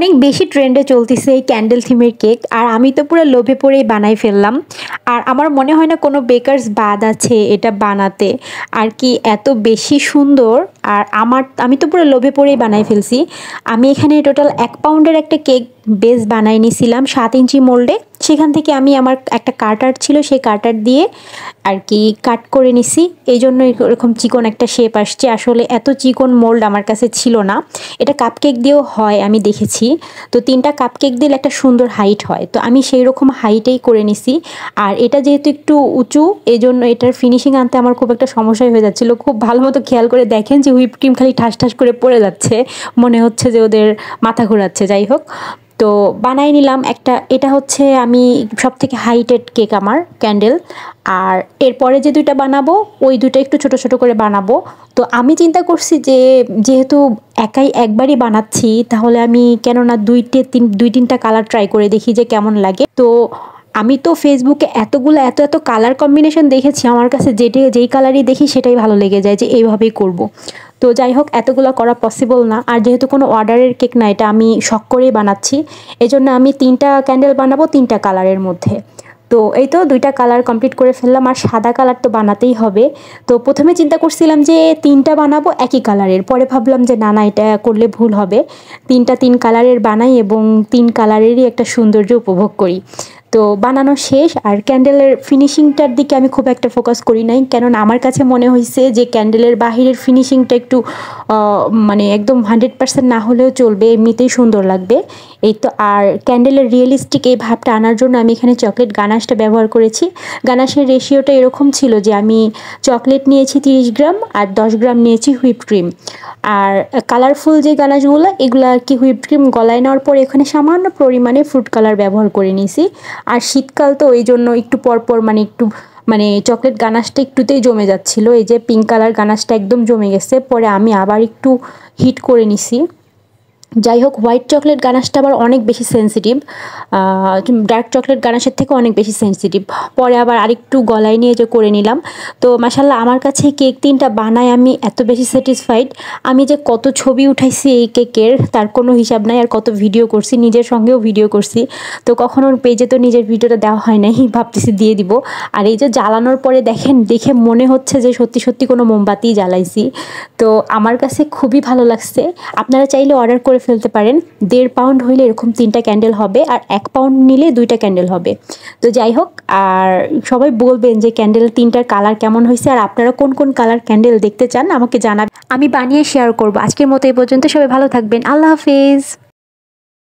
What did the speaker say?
অনেক বেশি ট্রেন্ডে চলতেছে এই ক্যান্ডেল থিমের কেক। আর আমি তো পুরো লোভে পড়েই বানাই ফেললাম। আর আমার মনে হয় না কোনো বেকারস বাদ আছে এটা বানাতে। আর কি এত বেশি সুন্দর। আর আমি তো পুরো লোভে পড়েই বানাই ফেলছি। আমি এখানে টোটাল ১ পাউন্ডের একটা কেক বেস বানাই নিছিলাম ৭ ইঞ্চি মোল্ডে। সেখান থেকে আমি আমার একটা কাটার ছিল, সেই কাটার দিয়ে আর কি কাট করে নিছি। এই জন্য এরকম চিকন একটা শেপ আসছে। আসলে এত চিকন মোল্ড আমার কাছে ছিল না। এটা কাপকেক দিয়েও হয় আমি দেখেছি। তো ৩টা কাপকেক দিলে একটা সুন্দর হাইট হয়। তো আমি সেই রকম হাইটেই করে নিছি। আর এটা যেহেতু একটু উঁচু, এজন্য এটার ফিনিশিং আনতে আমার খুব একটা সমস্যাই হয়ে যাচ্ছিল। খুব ভালো মতো খেয়াল করে দেখেন যে হুইপ ক্রিম খালি ঠাস ঠাস করে পড়ে যাচ্ছে। মনে হচ্ছে যে ওদের মাথা ঘোরাচ্ছে। যাই হোক, তো বানাই নিলাম একটা। এটা হচ্ছে আমি সবথেকে হাইটেড কেক আমার ক্যান্ডেল। আর এরপরে যে ২টা বানাবো ওই ২টা একটু ছোট ছোট করে বানাবো। তো আমি চিন্তা করছি যে যেহেতু একাই একবারই বানাচ্ছি, তাহলে আমি কেননা ২-৩টা কালার ট্রাই করে দেখি যে কেমন লাগে। তো আমি তো ফেসবুকে এতগুলো এত কালার কম্বিনেশন দেখেছি, আমার কাছে যেই কালারই দেখি সেটাই ভালো লেগে যায় যে এইভাবেই করব। তো যাই হোক, এতগুলো করা পসিবল না। আর যেহেতু কোনো অর্ডারের কেক না, এটা আমি শখ করেই বানাচ্ছি। এজন্য আমি ৩টা ক্যান্ডেল বানাবো ৩টা কালারের মধ্যে। তো এই তো ২টা কালার কমপ্লিট করে ফেললাম। আর সাদা কালার তো বানাতেই হবে। তো প্রথমে চিন্তা করছিলাম যে ৩টা বানাবো একই কালারের, পরে ভাবলাম যে না না, এটা করলে ভুল হবে। ৩টা ৩ কালারের বানাই এবং ৩ কালারেরই একটা সৌন্দর্য উপভোগ করি। তো বানানো শেষ। আর ক্যান্ডেলের ফিনিশিংটার দিকে আমি খুব একটা ফোকাস করি নাই, কেননা আমার কাছে মনে হয়েছে যে ক্যান্ডেলের বাহিরের ফিনিশিংটা একটু মানে একদম 100% না হলেও চলবে, এমনিতেই সুন্দর লাগবে। এই তো। আর ক্যান্ডেলের রিয়েলিস্টিক এই ভাবটা আনার জন্য আমি এখানে চকলেট গানাশটা ব্যবহার করেছি। গানাশের রেশিওটা এরকম ছিল যে আমি চকলেট নিয়েছি ৩০ গ্রাম আর ১০ গ্রাম নিয়েছি হুইপ ক্রিম। আর কালারফুল যে গানাশগুলো, এগুলো আর কি হুইপ ক্রিম গলায় নেওয়ার পরে এখানে সামান্য পরিমাণে ফ্রুট কালার ব্যবহার করে নিয়েছি। আর শীতকাল তো এই জন্য একটু পরপর মানে চকলেট গানাশটা একটুতেই জমে যাচ্ছিল। এই যে পিঙ্ক কালার গানাশটা একদম জমে গেছে, পরে আমি আবার একটু হিট করে নিছি। যাই হোক, হোয়াইট চকলেট গানাশটা আবার অনেক বেশি সেন্সিটিভ, ডার্ক চকলেট গানাশের থেকে অনেক বেশি সেন্সিটিভ। পরে আবার আরেকটু গলায় নিয়ে যে করে নিলাম। তো মাশাল্লাহ, আমার কাছে কেক ৩টা বানায় আমি এত বেশি স্যাটিসফাইড। আমি যে কত ছবি উঠাইছি এই কেকের তার কোনো হিসাব নাই। আর কত ভিডিও করছি, নিজের সঙ্গেও ভিডিও করছি। তো কখনো পেজে তো নিজের ভিডিওটা দেওয়া হয় নাই, ভাবতেছি দিয়ে দিব। আর এই যে জ্বালানোর পরে দেখেন, দেখে মনে হচ্ছে যে সত্যি সত্যি কোনো মোমবাতি জ্বালাইছি। তো আমার কাছে খুবই ভালো লাগছে। আপনারা চাইলে অর্ডার করে ফেলতে পারেন। ১.৫ পাউন্ড হইলে এরকম ৩টা ক্যান্ডেল হবে, আর ১ পাউন্ড নিলে ২টা ক্যান্ডেল হবে। তো যাই হোক, আর সবাই বলবেন যে ক্যান্ডেল ৩টার কালার কেমন হয়েছে, আর আপনারা কোন কোন কালার ক্যান্ডেল দেখতে চান আমাকে জানাবেন, আমি বানিয়ে শেয়ার করব। আজকের মতো এই পর্যন্ত। সবাই ভালো থাকবেন। আল্লাহ হাফেজ।